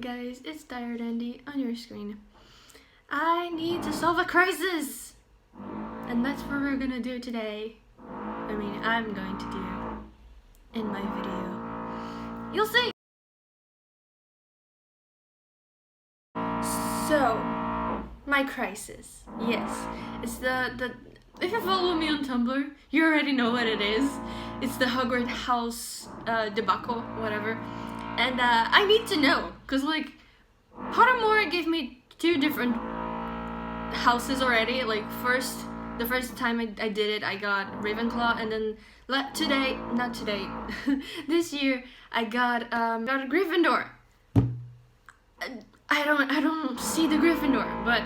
guys, it's Tired Andy on your screen. I need to solve a crisis! And that's what we're gonna do today. I'm going to do in my video. You'll see! So, my crisis. Yes, it's the if you follow me on Tumblr, you already know what it is. It's the Hogwarts house debacle, whatever. And I need to know, cause like Pottermore gave me 2 different houses already. Like the first time I did it, I got Ravenclaw, and then not today, this year I got a Gryffindor. I don't see the Gryffindor, but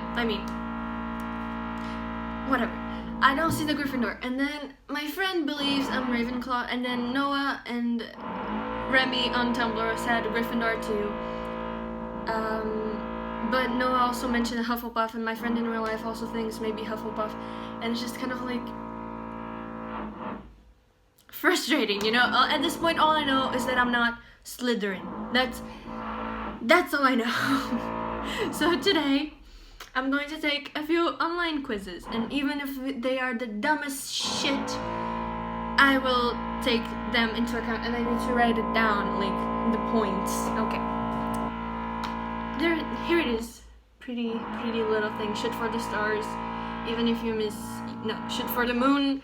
whatever. I don't see the Gryffindor, and then my friend believes I'm Ravenclaw, and then Noah and Remy on Tumblr said Gryffindor too. But Noah also mentioned Hufflepuff, and my friend in real life also thinks maybe Hufflepuff, and it's just kind of like frustrating, you know? At this point, all I know is that I'm not Slytherin. That's all I know. So today, I'm going to take a few online quizzes, and even if they are the dumbest shit, I will take them into account, and I need to write it down, like the points. Okay. Here it is. Pretty little thing. Shoot for the stars, even if you miss. No, shoot for the moon.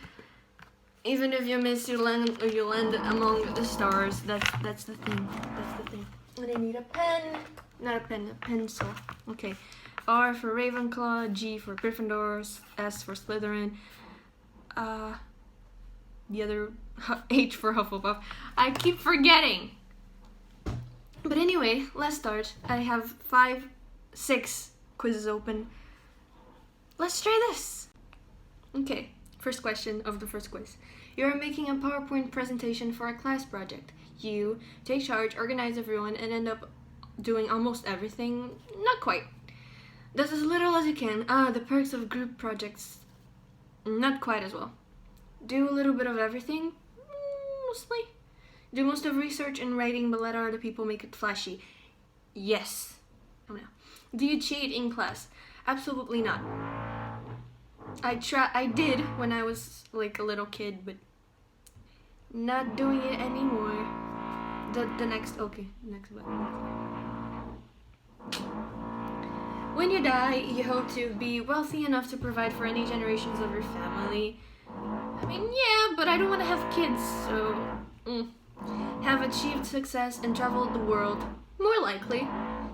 Even if you miss, you land among the stars. That's the thing. That's the thing. And I need a pen. Not a pen, a pencil. Okay. R for Ravenclaw, G for Gryffindor, S for Slytherin, the other H for Hufflepuff. I keep forgetting. But anyway, let's start. I have 6 quizzes open. Let's try this. Okay, first question of the first quiz. You're making a PowerPoint presentation for a class project. You take charge, organize everyone, and end up doing almost everything. Not quite. Does as little as you can. The perks of group projects. Not quite as well. Do a little bit of everything. Mostly. Do most of research and writing, but let other people make it flashy. Yes. Oh no. Do you cheat in class? Absolutely not. I did when I was like a little kid, but not doing it anymore. The next button. When you die, you hope to be wealthy enough to provide for any generations of your family. Yeah, but I don't want to have kids, so... Have achieved success and traveled the world. More likely.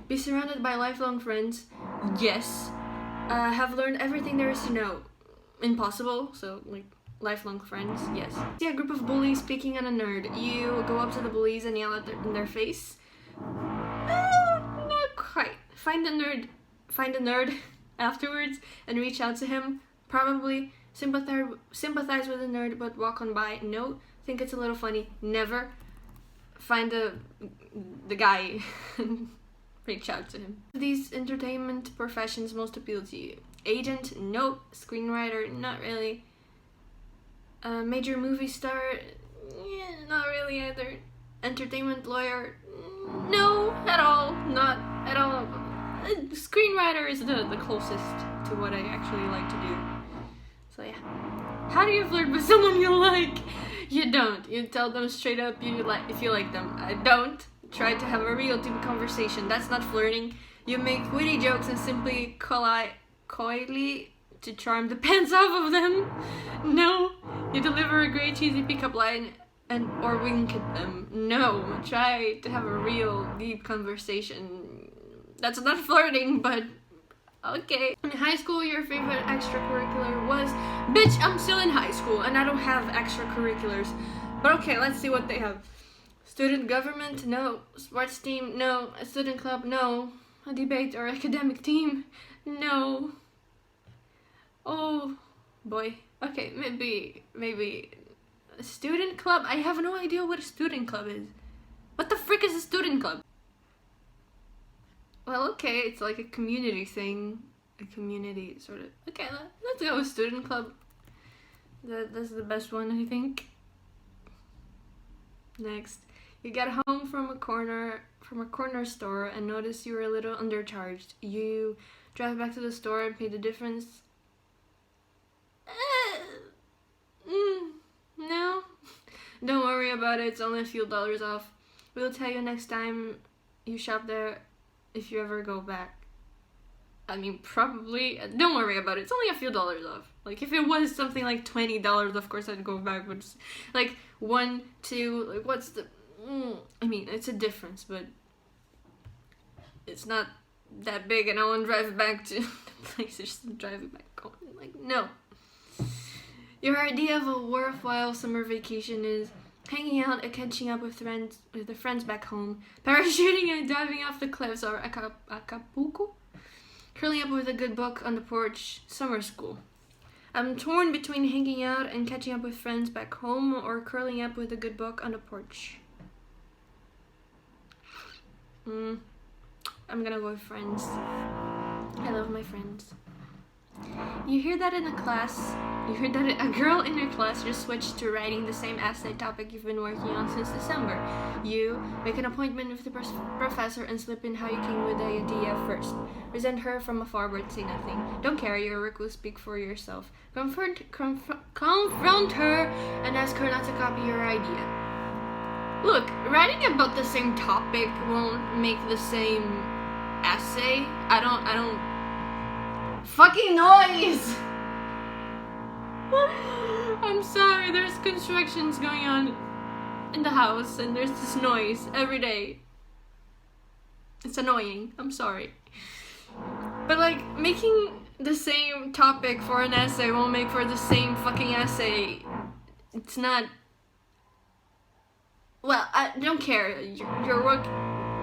Be surrounded by lifelong friends. Yes. Have learned everything there is to know. Impossible, so like lifelong friends. Yes. See a group of bullies picking on a nerd. You go up to the bullies and yell in their face. Not quite. Find a nerd afterwards and reach out to him. Probably sympathize with the nerd, but walk on by. No. Think it's a little funny. Never. Find the guy and reach out to him. These entertainment professions most appeal to you. Agent? Nope. Screenwriter? Not really. Major movie star? Yeah, not really either. Entertainment lawyer? No, at all. Not at all. Screenwriter is the closest to what I actually like to do. So yeah. How do you flirt with someone you like? You don't. You tell them straight up if you like them. I don't. Try to have a real deep conversation. That's not flirting. You make witty jokes and simply coyly to charm the pants off of them. No. You deliver a great cheesy pickup line or wink at them. No. Try to have a real deep conversation. That's not flirting, but okay. In high school, your favorite extracurricular was... Bitch, I'm still in high school and I don't have extracurriculars. But okay, let's see what they have. Student government? No. Sports team? No. A student club? No. A debate or academic team? No. Oh, boy. Okay, maybe a student club? I have no idea what a student club is. What the frick is a student club? Well, okay, it's like a community thing. A community sort of... Okay, let's go with student club. That's the best one, I think. Next. You get home from a corner store and notice you were a little undercharged. You drive back to the store and pay the difference. No. Don't worry about it, it's only a few dollars off. We'll tell you next time you shop there if you ever go back. I mean, probably. Don't worry about it, it's only a few dollars off. Like, if it was something like $20, of course I'd go back, but it's like 1, 2, like, what's the... I mean, it's a difference, but it's not that big, and I won't drive back to the place, just drive back home. Like, no. Your idea of a worthwhile summer vacation is hanging out and catching up with the friends back home, parachuting and diving off the cliffs, or Acapulco, curling up with a good book on the porch, summer school. I'm torn between hanging out and catching up with friends back home, or curling up with a good book on the porch. I'm gonna go with friends. I love my friends. You hear that in a class. You heard that a girl in your class just switched to writing the same essay topic you've been working on since December. You make an appointment with the professor and slip in how you came with the idea first. Resent her from afar but say nothing. Don't care, your work will speak for yourself. Confront her and ask her not to copy your idea. Look, writing about the same topic won't make the same essay. I don't... Fucking noise! I'm sorry, there's constructions going on in the house and there's this noise every day. It's annoying, I'm sorry. But like, making the same topic for an essay won't make for the same fucking essay. It's not... Well, I don't care. Your work,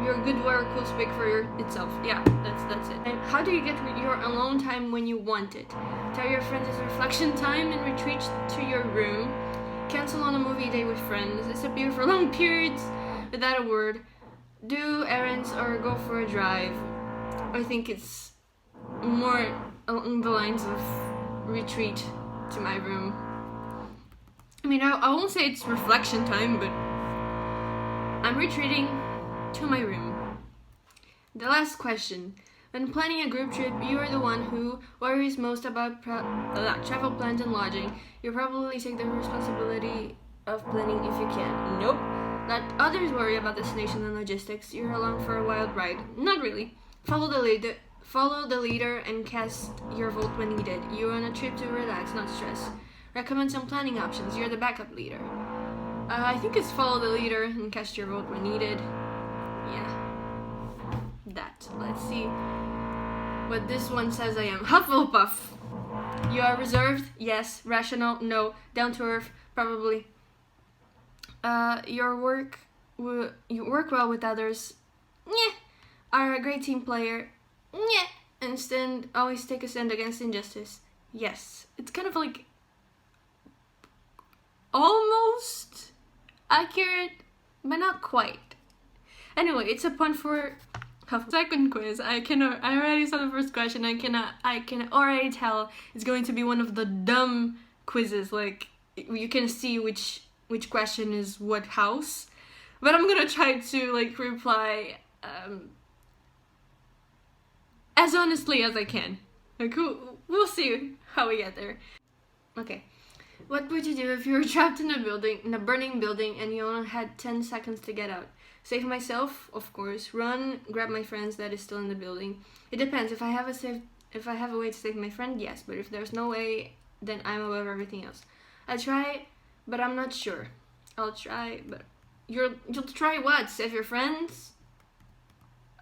your good work will speak for itself. Yeah, that's it. And how do you get your alone time when you want it? Tell your friends it's reflection time and retreat to your room. Cancel on a movie day with friends. Disappear for long periods without a word. Do errands or go for a drive. I think it's more along the lines of retreat to my room. I mean, I won't say it's reflection time, but I'm retreating to my room. The last question. When planning a group trip, you are the one who worries most about travel plans and lodging. You probably take the responsibility of planning if you can. Nope. Let others worry about destination and logistics. You're along for a wild ride. Not really. Follow the leader and cast your vote when needed. You're on a trip to relax, not stress. Recommend some planning options. You're the backup leader. I think it's follow the leader and cast your vote when needed. Yeah. That. Let's see what this one says I am. Hufflepuff. You are reserved? Yes. Rational? No. Down to earth? Probably. You work well with others? Nyeh. Are a great team player? Nyeh. And always take a stand against injustice? Yes. It's kind of like almost accurate, but not quite. Anyway, it's a pun for second quiz. I already saw the first question. I can already tell it's going to be one of the dumb quizzes. Like, you can see which question is what house. But I'm gonna try to like reply as honestly as I can. Like, we'll see how we get there. Okay. What would you do if you were trapped in a burning building and you only had 10 seconds to get out? Save myself, of course. Run, grab my friends that is still in the building. It depends. If I have a way to save my friend, yes. But if there's no way, then I'm above everything else. I'll try, but I'm not sure. I'll try, but you'll try what? Save your friends?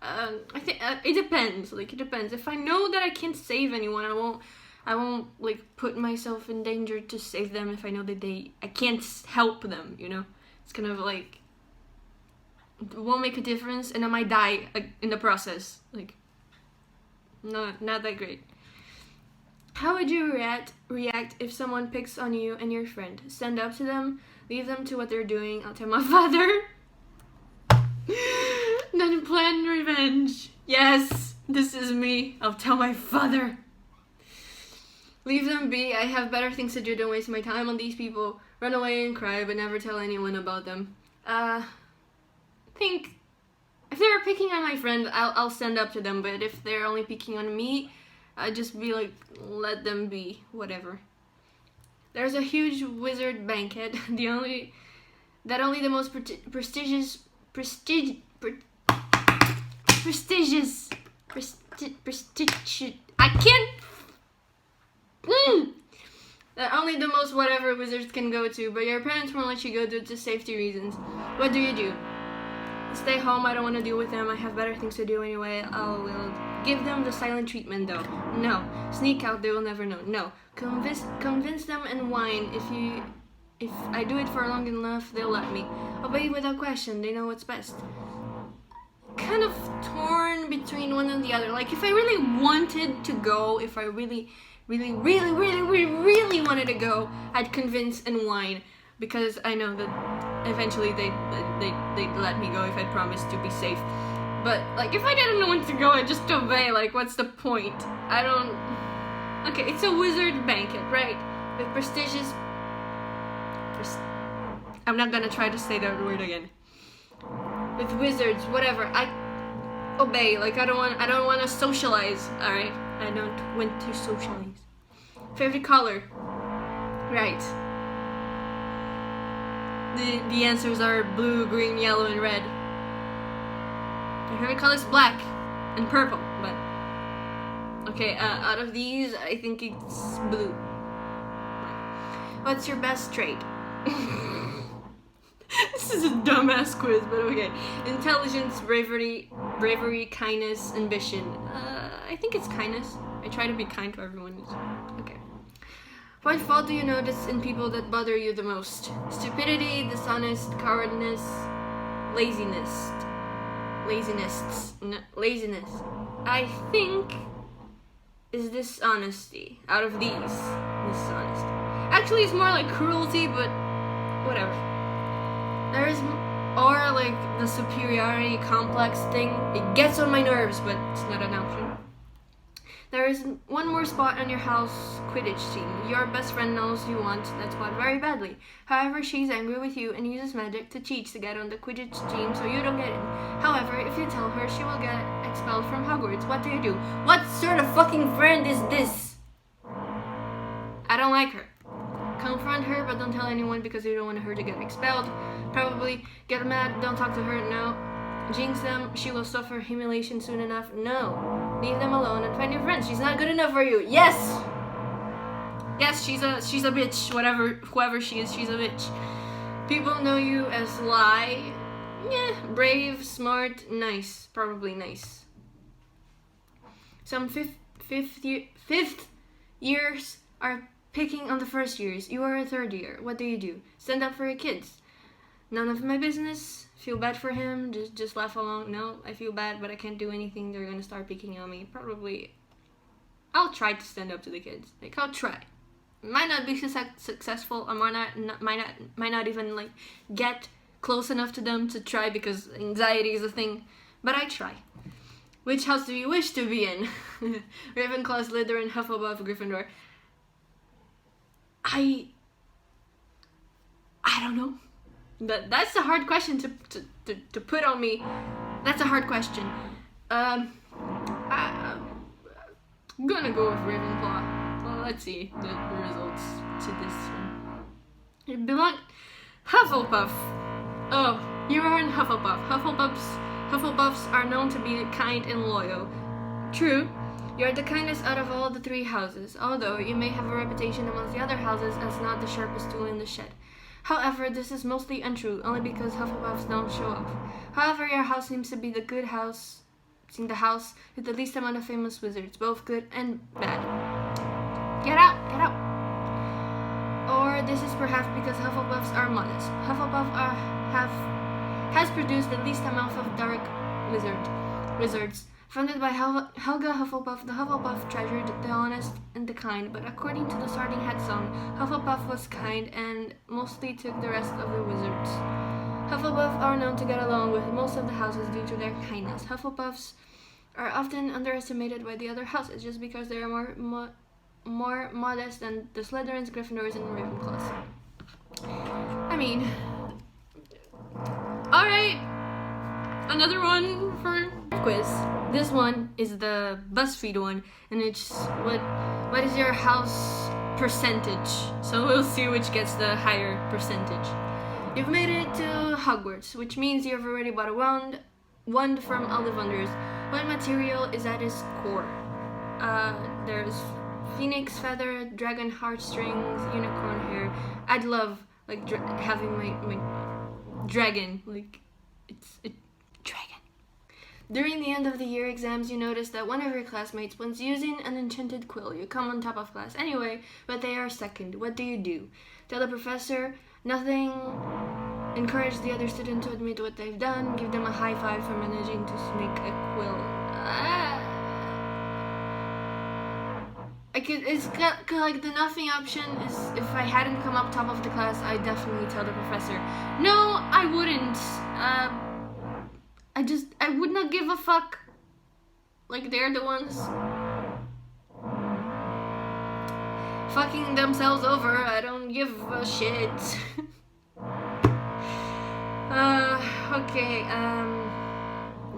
I think it depends. Like, it depends. If I know that I can't save anyone, I won't like put myself in danger to save them if I know that I can't help them, you know? It's kind of like, it won't make a difference and I might die in the process. Like, not that great. How would you react if someone picks on you and your friend? Stand up to them, leave them to what they're doing. I'll tell my father. Then plan revenge. Yes, this is me. I'll tell my father. Leave them be. I have better things to do than waste my time on these people. Run away and cry, but never tell anyone about them. think if they're picking on my friend, I'll stand up to them. But if they're only picking on me, I'd just be like, let them be, whatever. There's a huge wizard banquet. Only the most prestigious. I can't. That only the most whatever wizards can go to, but your parents won't let you go due to safety reasons. What do? Stay home, I don't want to deal with them, I have better things to do anyway. I will give them the silent treatment though. No. Sneak out, they will never know. No. Convince them and whine. If I do it for long enough, they'll let me. Obey without question, they know what's best. Kind of torn between one and the other. Like, if I really wanted to go, if I really wanted to go, I'd convince and whine, because I know that eventually they'd let me go if I promised to be safe. But like, if I didn't want to go, I'd just obey. Like, what's the point? I don't. Okay, it's a wizard banquet, right? With prestigious. I'm not gonna try to say that word again. With wizards, whatever. I obey. Like, I don't want to socialize. All right, I don't want to socialize. Favorite color? Right. The answers are blue, green, yellow, and red. My favorite color is black and purple, but okay. Out of these, I think it's blue. What's your best trait? This is a dumbass quiz, but okay. Intelligence, bravery, kindness, ambition. I think it's kindness. I try to be kind to everyone. Okay. What fault do you notice in people that bother you the most? Stupidity, dishonest, cowardness, laziness. I think is dishonesty. Out of these, dishonesty. Actually, it's more like cruelty, but whatever. Or like the superiority complex thing. It gets on my nerves, but it's not an option. There is one more spot on your house Quidditch team. Your best friend knows you want that spot very badly. However, she's angry with you and uses magic to cheat to get on the Quidditch team so you don't get in. However, if you tell her, she will get expelled from Hogwarts. What do you do? What sort of fucking friend is this? I don't like her. Confront her, but don't tell anyone because you don't want her to get expelled. Probably get mad, don't talk to her, no. Jinx them, she will suffer humiliation soon enough, no. Leave them alone and find new friends. She's not good enough for you. Yes! Yes, she's a bitch. Whoever she is, she's a bitch. People know you as lie. Yeah, brave, smart, nice. Probably nice. Some fifth years are picking on the first years. You are a third year. What do? Stand up for your kids. None of my business. Feel bad for him. Just laugh along. No, I feel bad, but I can't do anything. They're gonna start picking on me. Probably. I'll try to stand up to the kids. Like, I'll try. Might not be successful. I might not even like get close enough to them to try because anxiety is a thing. But I try. Which house do you wish to be in? Ravenclaw, Slytherin, Hufflepuff, Gryffindor. I don't know. That's a hard question to put on me. That's a hard question. I'm gonna go with Ravenclaw. Well, let's see the results to this one. It belonged Hufflepuff. Oh, you are in Hufflepuff. Hufflepuffs are known to be kind and loyal. True. You are the kindest out of all the three houses, although you may have a reputation amongst the other houses as not the sharpest tool in the shed. However, this is mostly untrue, only because Hufflepuffs don't show off. However, your house seems to be the good house, the house with the least amount of famous wizards, both good and bad. Get out! Or this is perhaps because Hufflepuffs are modest. Hufflepuff has produced the least amount of dark wizards. Founded by Helga Hufflepuff, the Hufflepuff treasured the honest and the kind, but according to the Sorting Hat song, Hufflepuff was kind and mostly took the rest of the wizards. Hufflepuff are known to get along with most of the houses due to their kindness. Hufflepuffs are often underestimated by the other houses just because they are more modest than the Slytherins, Gryffindors, and Ravenclaws. I mean, alright. another one for quiz. This one is the BuzzFeed one, and it's what is your house percentage? So we'll see which gets the higher percentage. You've made it to Hogwarts, which means you've already bought a wand from Ollivanders. What material is at its core? There's phoenix feather, dragon heartstrings, unicorn hair. I'd love like having my dragon, like it's a dragon. During the end of the year exams, you notice that one of your classmates was using an enchanted quill. You come on top of class anyway, but they are second. What do? Tell the professor nothing. Encourage the other student to admit what they've done. Give them a high five for managing to make a quill. It's like the nothing option is if I hadn't come up top of the class, I'd definitely tell the professor. No, I wouldn't. I would not give a fuck. Like, they're the ones fucking themselves over. I don't give a shit. Okay,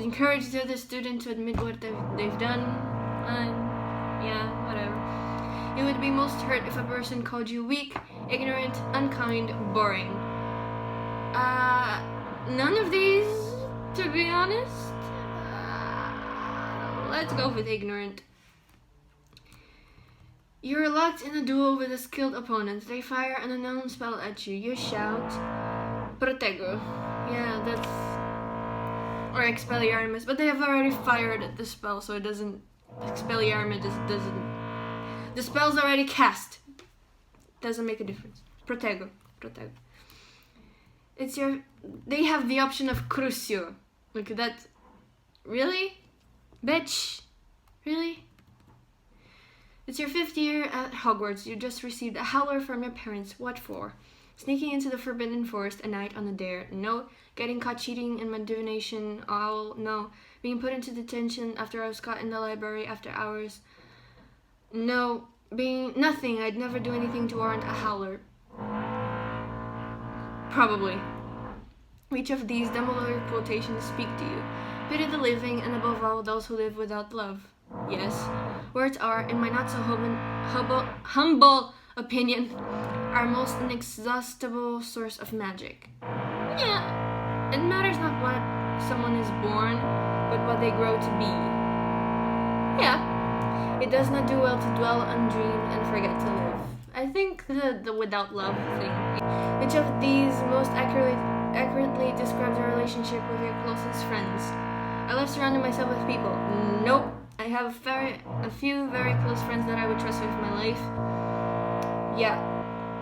encourage the other student to admit what they've done. Yeah, whatever. You would be most hurt if a person called you weak, ignorant, unkind, boring. None of these, to be honest. Let's go with ignorant. You're locked in a duel with a skilled opponent. They fire an unknown spell at you. You shout, Protego. Yeah, that's... Or Expelliarmus. But they have already fired the spell, so it doesn't... Expelliarmus doesn't... The spell's already cast. Doesn't make a difference. Protego. It's your... They have the option of Crucio. Look at that. Really? Bitch. Really? It's your 5th year at Hogwarts. You just received a howler from your parents. What for? Sneaking into the Forbidden Forest a night on a dare. No. Getting caught cheating in my divination. Oh, no. Being put into detention after I was caught in the library after hours. No. Being nothing. I'd never do anything to warrant a howler. Probably. Which of these Dumbledore quotations speak to you? Pity the living, and above all, those who live without love. Yes. Words are, in my not so humble opinion, our most inexhaustible source of magic. Yeah. It matters not what someone is born, but what they grow to be. Yeah. It does not do well to dwell on dream and forget to live. I think the without love thing. Which of these most accurately describes your relationship with your closest friends? I love surrounding myself with people. Nope. I have a few very close friends that I would trust with my life. Yeah.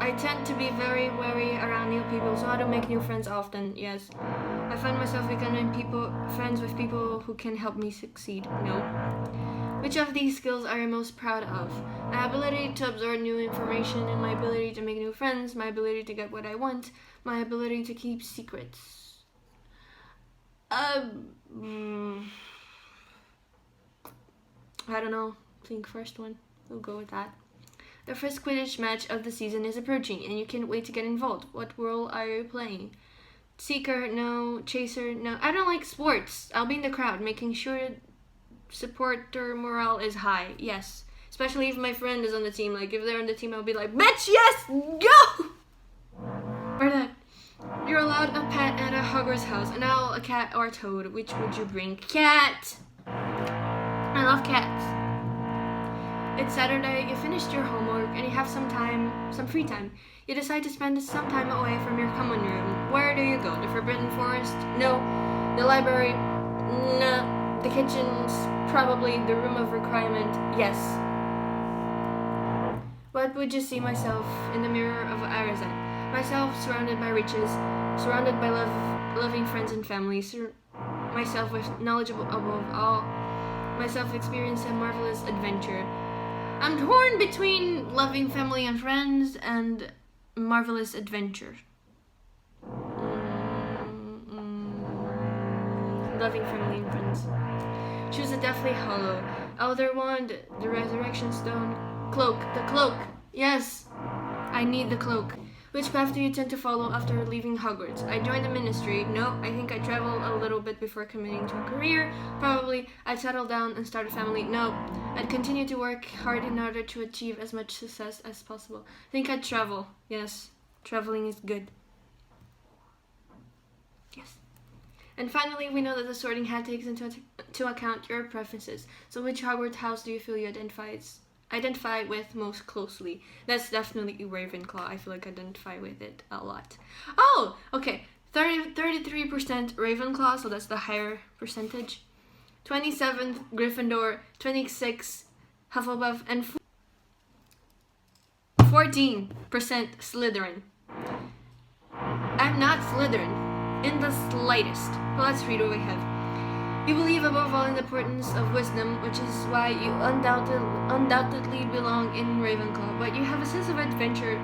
I tend to be very wary around new people, so I don't make new friends often. Yes. I find myself becoming friends with people who can help me succeed. No. Which of these skills are you most proud of? My ability to absorb new information and my ability to make new friends, my ability to get what I want, my ability to keep secrets. I don't know. I think first one. We'll go with that. The first Quidditch match of the season is approaching and you can't wait to get involved. What role are you playing? Seeker, no. Chaser, no. I don't like sports. I'll be in the crowd, making sure supporter morale is high. Yes. Especially if my friend is on the team. Like, if they're on the team, I'll be like, bitch, yes! Go! Or that. You're allowed a pet at a Hogwarts house. An owl, a cat, or a toad. Which would you bring? Cat! I love cats. It's Saturday, you finished your homework, and you have some free time. You decide to spend some time away from your common room. Where do you go? The Forbidden Forest? No. The library? No. The kitchen's probably the room of requirement. Yes. What would you see myself in the mirror of Arizet? Myself surrounded by riches, surrounded by loving friends and family, myself with knowledgeable above all, myself experience a marvelous adventure. I'm torn between loving family and friends and marvelous adventure. Loving family and friends. Choose a Deathly Hollow. Elder Wand, the Resurrection Stone. Cloak. The cloak. Yes. I need the cloak. Which path do you tend to follow after leaving Hogwarts? I joined the ministry. No, I think I travel a little bit before committing to a career. Probably I'd settle down and start a family. No, I'd continue to work hard in order to achieve as much success as possible. I think I'd travel. Yes, traveling is good. Yes. And finally, we know that the sorting hat takes into account your preferences. So which Hogwarts house do you feel you identify with most closely? That's definitely Ravenclaw. I feel like I identify with it a lot. Oh, okay. 33% Ravenclaw, so that's the higher percentage. 27th Gryffindor, 26 Hufflepuff, and 14% Slytherin. I'm not Slytherin in the slightest. Well, let's read what we have. You believe above all in the importance of wisdom, which is why you undoubtedly belong in Ravenclaw. But you have a sense of adventure,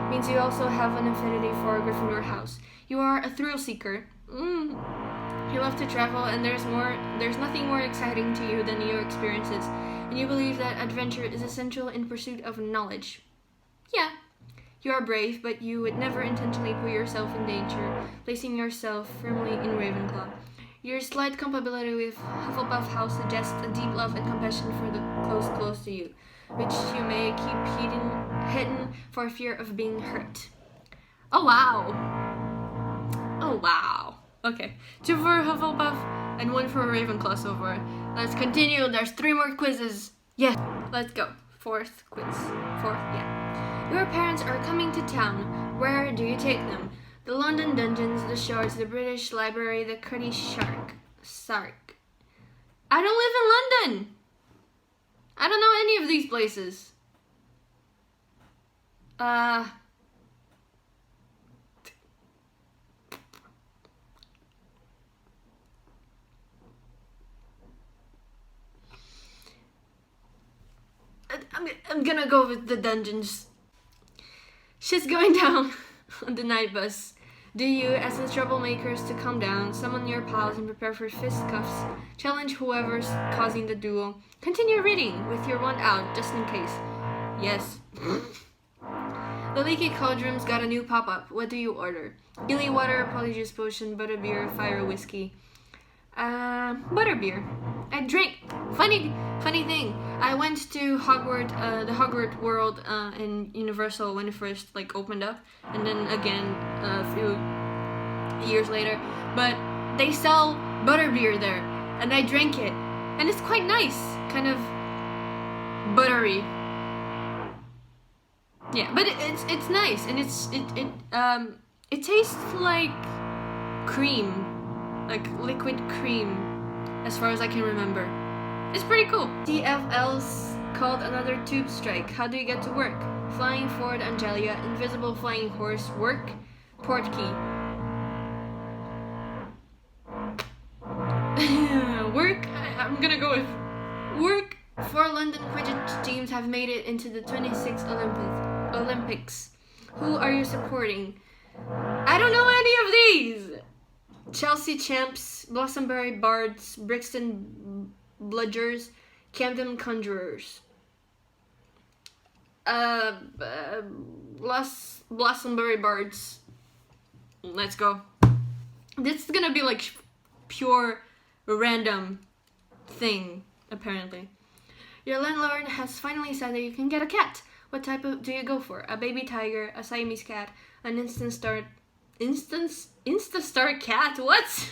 means you also have an affinity for Gryffindor House. You are a thrill seeker. You love to travel, and there's nothing more exciting to you than new experiences. And you believe that adventure is essential in pursuit of knowledge. Yeah. You are brave, but you would never intentionally put yourself in danger, placing yourself firmly in Ravenclaw. Your slight compatibility with Hufflepuff House suggests a deep love and compassion for the close to you, which you may keep hidden for fear of being hurt. Oh wow! Oh wow! Okay, 2 for Hufflepuff and 1 for Ravenclaw so far. Let's continue. There's 3 more quizzes. Yeah, let's go. 4th quiz. 4th, yeah. Your parents are coming to town. Where do you take them? The London Dungeons, the Shards, the British Library, the Cruddy Sark. I don't live in London! I don't know any of these places. I'm gonna go with the dungeons. Shit's going down on the night bus. Do you, as the troublemakers, to calm down, summon your pals and prepare for fisticuffs, challenge whoever's causing the duel, continue reading with your wand out, just in case. Yes. The Leaky Cauldron's got a new pop-up. What do you order? Gilly water, polyjuice potion, butterbeer, fire whiskey. Butterbeer. I drink. Funny thing. I went to Hogwarts, the Hogwarts world in Universal when it first opened up, and then again a few years later. But they sell butterbeer there, and I drank it, and it's quite nice, kind of buttery. Yeah, but it's nice, and it tastes like cream. Like liquid cream, as far as I can remember. It's pretty cool. TFL's called another tube strike. How do you get to work? Flying Ford Angelia, invisible flying horse, work, portkey. Work, I'm gonna go with work. 4 London Quidditch teams have made it into the 26th Olympics. Who are you supporting? I don't know any of these! Chelsea Champs, Blossombury Bards, Brixton Bludgers, Camden Conjurers. Blossombury Bards. Let's go. This is gonna be like pure random thing, apparently. Your landlord has finally said that you can get a cat. What type do you go for? A baby tiger, a Siamese cat, an Instastar cat? What?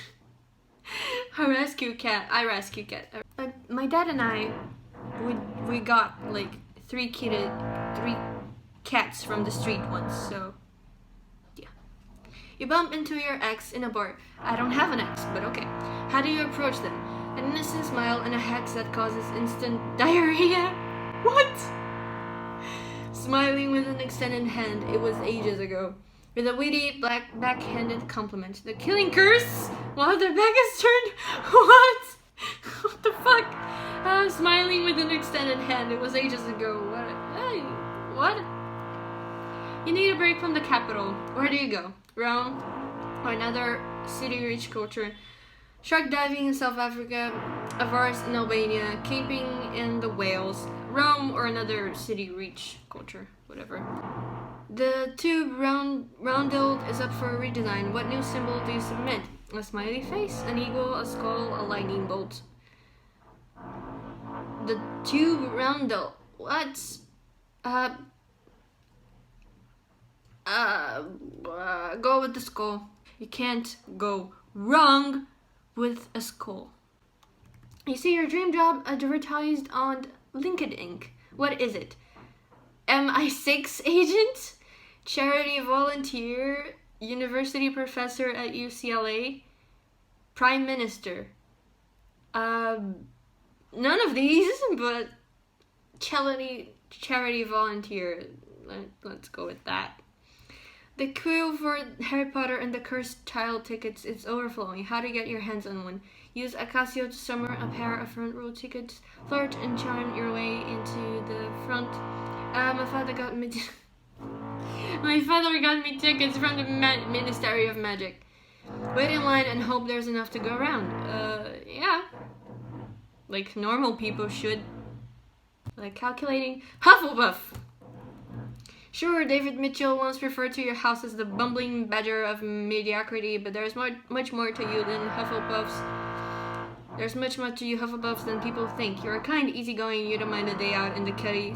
A rescue cat. I rescue cat. My dad and I, we got like 3 cats from the street once. So yeah. You bump into your ex in a bar. I don't have an ex, but okay. How do you approach them? An innocent smile and a hex that causes instant diarrhea. What? Smiling with an extended hand. It was ages ago. With a witty backhanded compliment. The killing curse while their back is turned. What? What the fuck? Smiling with an extended hand. It was ages ago. What? You need a break from the capital. Where do you go? Rome or another city-rich culture? Shark diving in South Africa, avarice in Albania, camping in the Wales, Rome or another city-rich culture, whatever. The tube roundel is up for a redesign. What new symbol do you submit? A smiley face, an eagle, a skull, a lightning bolt. The tube roundel. What? Go with the skull. You can't go wrong with a skull. You see your dream job advertised on LinkedIn. What is it? MI6 agent? Charity volunteer? University professor at UCLA? Prime Minister? None of these, but charity volunteer. Let's go with that. The queue for Harry Potter and the Cursed Child tickets is overflowing. How to get your hands on one? Use Acacio to summon a pair of front row tickets. Flirt and charm your way into the front. My father got me tickets from the Ministry of Magic. Wait in line and hope there's enough to go around. Yeah. Like normal people should. Like calculating. Hufflepuff! Sure, David Mitchell once referred to your house as the bumbling badger of mediocrity, but there's much more to you than Hufflepuffs. There's much more to you Hufflepuffs than people think. You're a kind, easygoing, you don't mind a day out in the kitty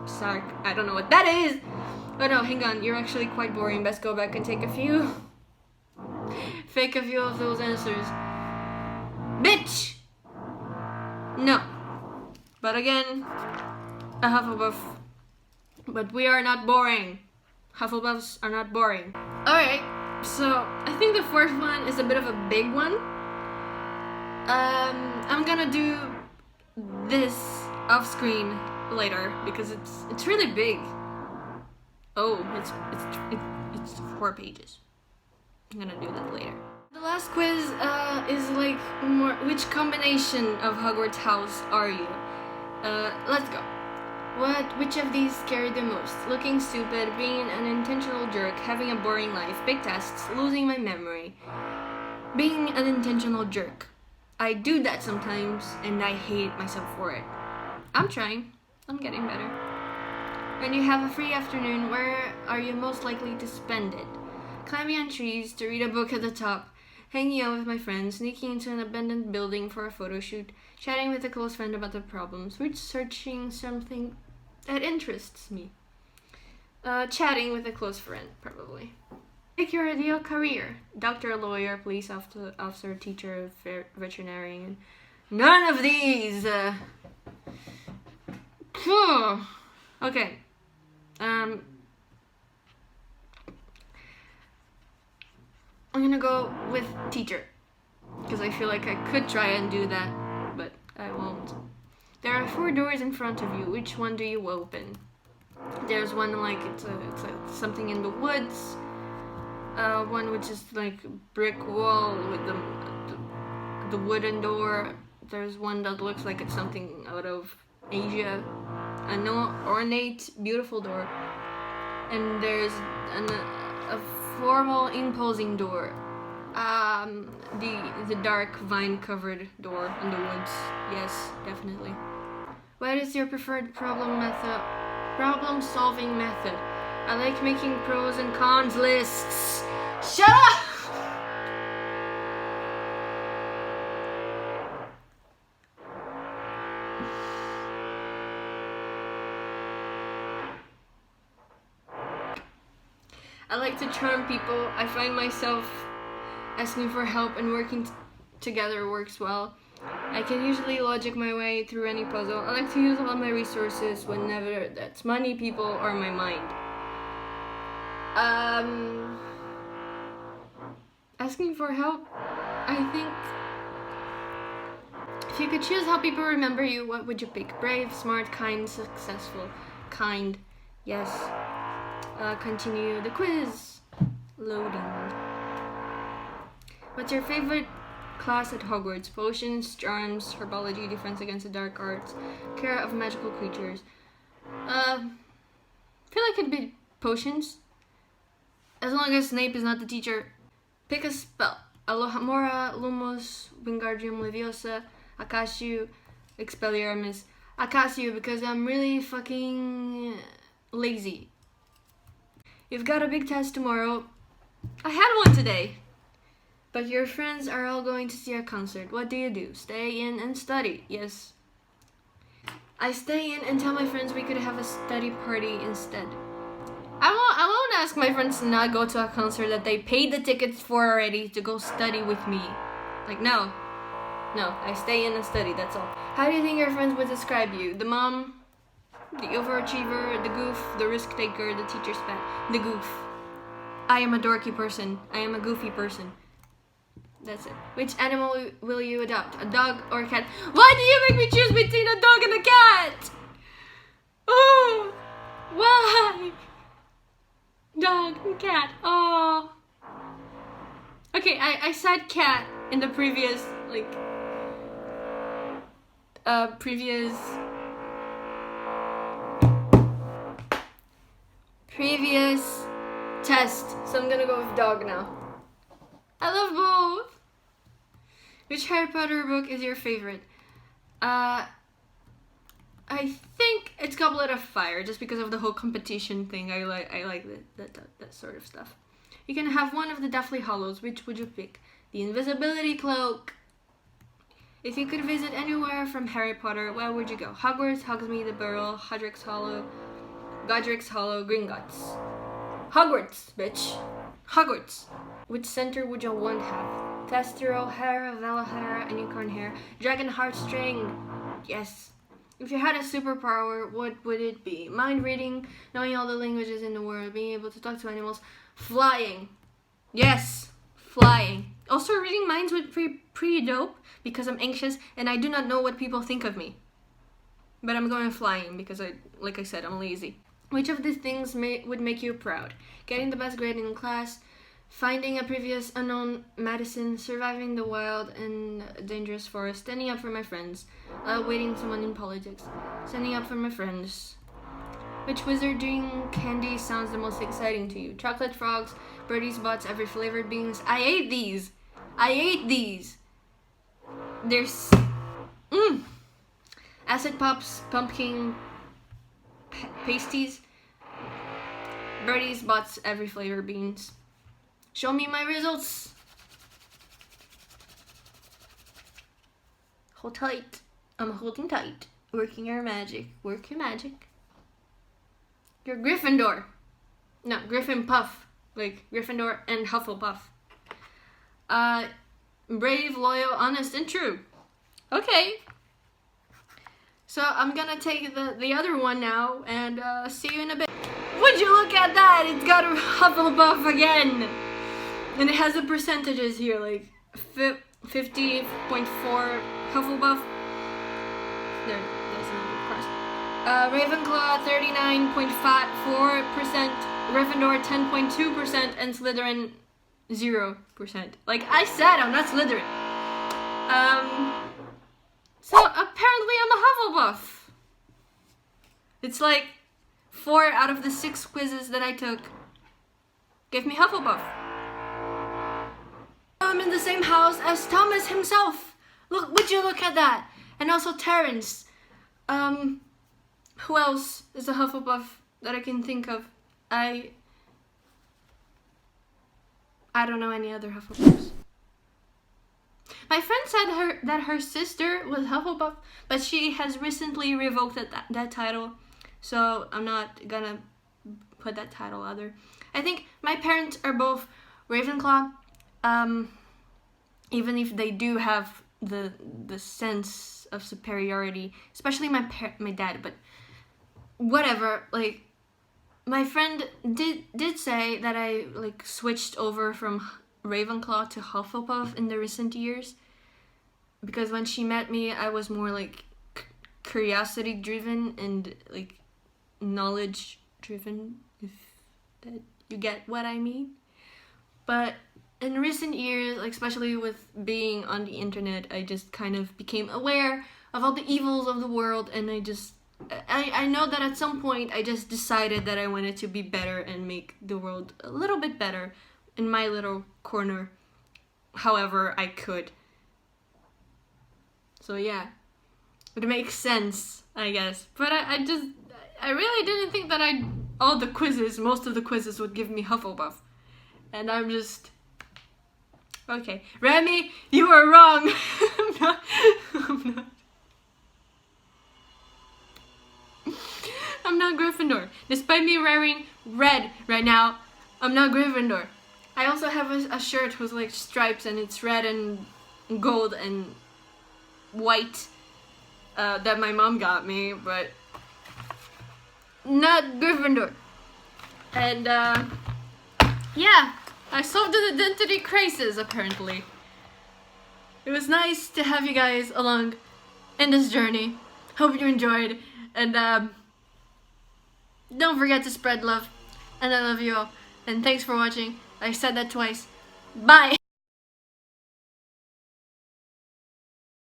sark. I don't know what that is! Oh no, hang on, you're actually quite boring. Best go back and fake a few of those answers. Bitch! No. But again, a Hufflepuff. But we are not boring. Hufflepuffs are not boring. Alright, so I think the fourth one is a bit of a big one. I'm gonna do this off screen later because it's really big. Oh, it's 4 pages. I'm gonna do that later. The last quiz is like more, which combination of Hogwarts house are you? Let's go. Which of these scare you the most? Looking stupid, being an intentional jerk, having a boring life, big tests, losing my memory. Being an intentional jerk. I do that sometimes, and I hate myself for it. I'm trying. I'm getting better. When you have a free afternoon, where are you most likely to spend it? Climbing on trees to read a book at the top, hanging out with my friends, sneaking into an abandoned building for a photo shoot, chatting with a close friend about the problems, researching something that interests me. Chatting with a close friend, probably. Pick your ideal career. Doctor, lawyer, police officer, teacher, veterinarian. None of these! Okay. I'm gonna go with teacher. Because I feel like I could try and do that, but I won't. There are 4 doors in front of you. Which one do you open? There's one like it's something in the woods. One which is like brick wall with the wooden door. There's one that looks like it's something out of Asia. An ornate, beautiful door. And there's a formal, imposing door. The dark vine-covered door in the woods. Yes, definitely. What is your preferred problem-solving method? I like making pros and cons lists. Shut up! I like to charm people. I find myself asking for help and working together works well. I can usually logic my way through any puzzle. I like to use all my resources whenever that's money, people, or my mind. Asking for help, I think. If you could choose how people remember you, what would you pick? Brave, smart, kind, successful. Kind, yes. Continue the quiz. Loading. What's your favorite class at Hogwarts? Potions, charms, herbology, defense against the dark arts, care of magical creatures. I feel like it'd be potions. As long as Snape is not the teacher. Pick a spell. Alohomora, Lumos, Wingardium Leviosa, Akashu, Expelliarmus. Akashu because I'm really fucking lazy. You've got a big test tomorrow. I had one today. But your friends are all going to see a concert. What do? Stay in and study. Yes. I stay in and tell my friends we could have a study party instead. I won't ask my friends to not go to a concert that they paid the tickets for already to go study with me. Like, no. No, I stay in and study, that's all. How do you think your friends would describe you? The mom, the overachiever, the goof, the risk taker, the teacher's pet, the goof. I am a dorky person. I am a goofy person. That's it. Which animal will you adopt? A dog or a cat? Why do you make me choose between a dog and a cat? Oh, why? Dog and cat. Oh. Okay, I said cat in the previous, previous test. So I'm gonna go with dog now. I love both. Which Harry Potter book is your favorite? I think it's Goblet of Fire, just because of the whole competition thing. I like that sort of stuff. You can have one of the Deathly Hallows. Which would you pick? The Invisibility Cloak. If you could visit anywhere from Harry Potter, where would you go? Hogwarts, Hogsmeade, the Burrow, Godric's Hollow, Gringotts. Hogwarts, bitch. Hogwarts. Which center would your wand have? Thestero, hair, Valahara, and unicorn hair. Dragon heartstring. Yes. If you had a superpower, what would it be? Mind reading, knowing all the languages in the world, being able to talk to animals, flying. Yes, flying. Also, reading minds would be pretty dope because I'm anxious and I do not know what people think of me. But I'm going flying because like I said, I'm lazy. Which of these things would make you proud? Getting the best grade in class, finding a previous unknown medicine, surviving the wild and dangerous forest, standing up for my friends, waiting someone in politics, standing up for my friends. Which wizarding candy sounds the most exciting to you? Chocolate frogs, birdies, bots, every flavored beans. I ate these. There's acid pops, pumpkin pasties, birdies, bots, every flavored beans. Show me my results. Hold tight. I'm holding tight. Working your magic. Work your magic. You're Gryffindor. No, Griffin Puff. Like Gryffindor and Hufflepuff. Brave, loyal, honest, and true. Okay. So I'm gonna take the other one now and see you in a bit. Would you look at that? It's got a Hufflepuff again. And it has the percentages here, like 50.4 Hufflepuff. There, that's another cross. Ravenclaw 39.4%, Gryffindor 10.2%, and Slytherin 0%. Like I said, I'm not Slytherin. So apparently I'm a Hufflepuff. It's like 4 out of the 6 quizzes that I took gave me Hufflepuff. I'm in the same house as Thomas himself. Would you look at that? And also Terrence. Who else is a Hufflepuff that I can think of? I don't know any other Hufflepuffs. My friend said that her sister was Hufflepuff, but she has recently revoked that title, so I'm not gonna put that title out there. I think my parents are both Ravenclaw, even if they do have the sense of superiority, especially my dad, but whatever. Like my friend did say that I like switched over from Ravenclaw to Hufflepuff in the recent years, because when she met me I was more like curiosity driven and like knowledge driven, if that you get what I mean. But in recent years, like especially with being on the internet, I just kind of became aware of all the evils of the world, and I know that at some point I just decided that I wanted to be better and make the world a little bit better in my little corner, however I could. So yeah, it makes sense, I guess. But I really didn't think that I'd all the quizzes, most of the quizzes would give me Hufflepuff. And I'm just... Okay. Remy, you are wrong! I'm not... I'm not Gryffindor. Despite me wearing red right now, I'm not Gryffindor. I also have a shirt with like stripes and it's red and gold and white that my mom got me, but not Gryffindor. And yeah, I solved an identity crisis apparently. It was nice to have you guys along in this journey. Hope you enjoyed, and don't forget to spread love, and I love you all, and thanks for watching. I said that twice. Bye!